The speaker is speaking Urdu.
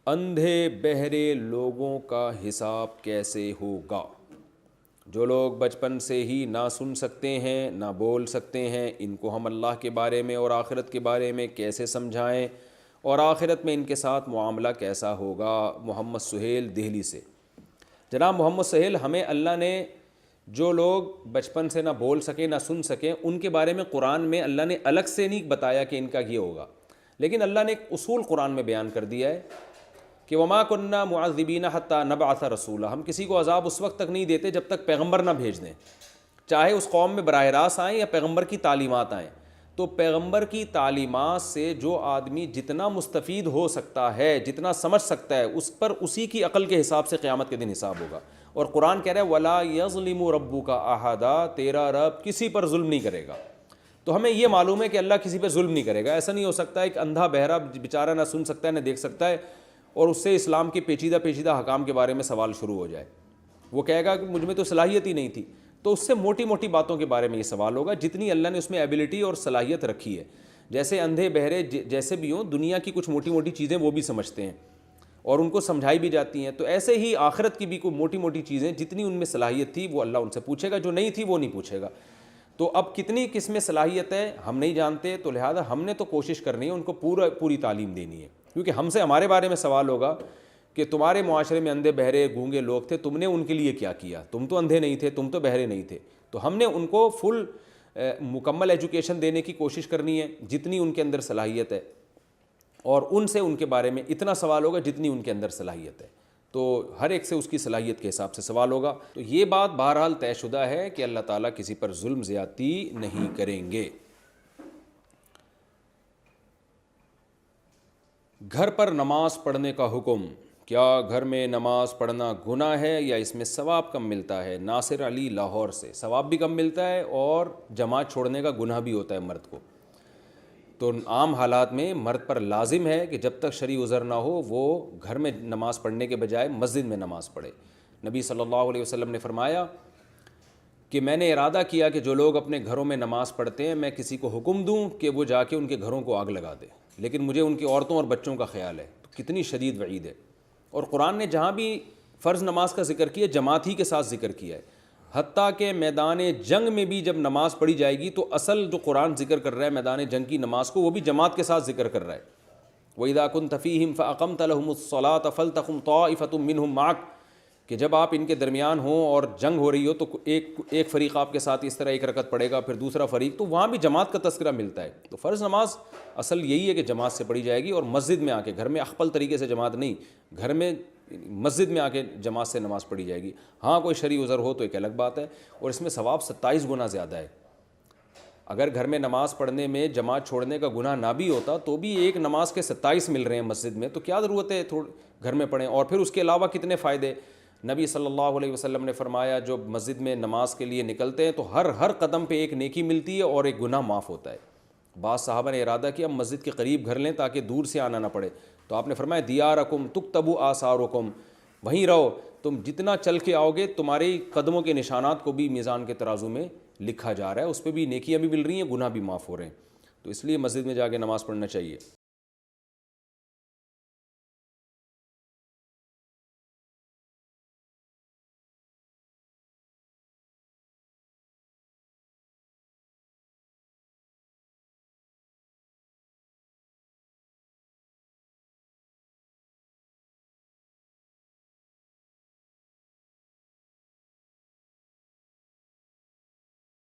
اندھے بہرے لوگوں کا حساب کیسے ہوگا؟ جو لوگ بچپن سے ہی نہ سن سکتے ہیں نہ بول سکتے ہیں، ان کو ہم اللہ کے بارے میں اور آخرت کے بارے میں کیسے سمجھائیں، اور آخرت میں ان کے ساتھ معاملہ کیسا ہوگا؟ محمد سہیل دہلی سے۔ جناب محمد سہیل، ہمیں اللہ نے جو لوگ بچپن سے نہ بول سکیں نہ سن سکیں ان کے بارے میں قرآن میں اللہ نے الگ سے نہیں بتایا کہ ان کا یہ ہوگا، لیکن اللہ نے ایک اصول قرآن میں بیان کر دیا ہے کہ وما کننا معذبین حتی نبعث رسولا، ہم کسی کو عذاب اس وقت تک نہیں دیتے جب تک پیغمبر نہ بھیج دیں، چاہے اس قوم میں براہ راست آئیں یا پیغمبر کی تعلیمات آئیں۔ تو پیغمبر کی تعلیمات سے جو آدمی جتنا مستفید ہو سکتا ہے، جتنا سمجھ سکتا ہے، اس پر اسی کی عقل کے حساب سے قیامت کے دن حساب ہوگا۔ اور قرآن کہہ رہا ہے وَلَا يَظْلِمُ رَبُّكَ أَحَدًا، تیرا رب کسی پر ظلم نہیں کرے گا۔ تو ہمیں یہ معلوم ہے کہ اللہ کسی پر ظلم نہیں کرے گا۔ ایسا نہیں ہو سکتا ہے کہ اندھا بہرا بیچارہ نہ سن سکتا ہے نہ دیکھ سکتا ہے اور اس سے اسلام کے پیچیدہ پیچیدہ حکام کے بارے میں سوال شروع ہو جائے، وہ کہے گا کہ مجھ میں تو صلاحیت ہی نہیں تھی۔ تو اس سے موٹی موٹی باتوں کے بارے میں یہ سوال ہوگا جتنی اللہ نے اس میں ایبلٹی اور صلاحیت رکھی ہے۔ جیسے اندھے بہرے جیسے بھی ہوں، دنیا کی کچھ موٹی موٹی چیزیں وہ بھی سمجھتے ہیں اور ان کو سمجھائی بھی جاتی ہیں، تو ایسے ہی آخرت کی بھی کوئی موٹی موٹی چیزیں جتنی ان میں صلاحیت تھی وہ اللہ ان سے پوچھے گا، جو نہیں تھی وہ نہیں پوچھے گا۔ تو اب کتنی کس میں صلاحیت ہے ہم نہیں جانتے، تو لہٰذا ہم نے تو کوشش کرنی ہے ان کو پوری تعلیم دینی ہے، کیونکہ ہم سے ہمارے بارے میں سوال ہوگا کہ تمہارے معاشرے میں اندھے بہرے گونگے لوگ تھے، تم نے ان کے لیے کیا کیا؟ تم تو اندھے نہیں تھے، تم تو بہرے نہیں تھے۔ تو ہم نے ان کو فل مکمل ایجوکیشن دینے کی کوشش کرنی ہے جتنی ان کے اندر صلاحیت ہے، اور ان سے ان کے بارے میں اتنا سوال ہوگا جتنی ان کے اندر صلاحیت ہے۔ تو ہر ایک سے اس کی صلاحیت کے حساب سے سوال ہوگا۔ تو یہ بات بہرحال طے شدہ ہے کہ اللہ تعالیٰ کسی پر ظلم زیادتی نہیں کریں گے۔ گھر پر نماز پڑھنے کا حکم، کیا گھر میں نماز پڑھنا گناہ ہے یا اس میں ثواب کم ملتا ہے؟ ناصر علی لاہور سے۔ ثواب بھی کم ملتا ہے اور جماعت چھوڑنے کا گناہ بھی ہوتا ہے مرد کو۔ تو عام حالات میں مرد پر لازم ہے کہ جب تک شرعی عذر نہ ہو وہ گھر میں نماز پڑھنے کے بجائے مسجد میں نماز پڑھے۔ نبی صلی اللہ علیہ وسلم نے فرمایا کہ میں نے ارادہ کیا کہ جو لوگ اپنے گھروں میں نماز پڑھتے ہیں میں کسی کو حکم دوں کہ وہ جا کے ان کے گھروں کو آگ لگا دے، لیکن مجھے ان کی عورتوں اور بچوں کا خیال ہے۔ تو کتنی شدید وعید ہے۔ اور قرآن نے جہاں بھی فرض نماز کا ذکر کیا جماعت ہی کے ساتھ ذکر کیا ہے، حتیٰ کہ میدان جنگ میں بھی جب نماز پڑھی جائے گی تو اصل جو قرآن ذکر کر رہا ہے میدان جنگ کی نماز کو، وہ بھی جماعت کے ساتھ ذکر کر رہا ہے۔ وَإِذَا كُنْتَ فِيهِمْ فَأَقَمْتَ لَهُمُ الصَّلَاةَ فَلْتَقُمْ طَائِفَةٌ مِّنْهُمْ مَعَكَ، کہ جب آپ ان کے درمیان ہوں اور جنگ ہو رہی ہو تو ایک فریق آپ کے ساتھ اس طرح ایک رکعت پڑھے گا، پھر دوسرا فریق، تو وہاں بھی جماعت کا تذکرہ ملتا ہے۔ تو فرض نماز اصل یہی ہے کہ جماعت سے پڑھی جائے گی، اور مسجد میں آ کے، گھر میں اخپل طریقے سے جماعت نہیں، گھر میں مسجد میں آ کے جماعت سے نماز پڑھی جائے گی۔ ہاں کوئی شرعی عذر ہو تو ایک الگ بات ہے، اور اس میں ثواب 27 گنا زیادہ ہے۔ اگر گھر میں نماز پڑھنے میں جماعت چھوڑنے کا گناہ نہ بھی ہوتا تو بھی ایک نماز کے 27 مل رہے ہیں مسجد میں، تو کیا ضرورت ہے گھر میں پڑھیں؟ اور پھر اس کے علاوہ کتنے فائدے۔ نبی صلی اللہ علیہ وسلم نے فرمایا جو مسجد میں نماز کے لیے نکلتے ہیں تو ہر قدم پہ ایک نیکی ملتی ہے اور ایک گناہ معاف ہوتا ہے۔ بعض صحابہ نے ارادہ کیا ہم مسجد کے قریب گھر لیں تاکہ دور سے آنا نہ پڑے، تو آپ نے فرمایا دیارکم تکتب آثارکم، وہیں رہو، تم جتنا چل کے آؤ گے تمہاری قدموں کے نشانات کو بھی میزان کے ترازو میں لکھا جا رہا ہے، اس پہ بھی نیکیاں بھی مل رہی ہیں، گناہ بھی معاف ہو رہے ہیں۔ تو اس لیے مسجد میں جا کے نماز پڑھنا چاہیے۔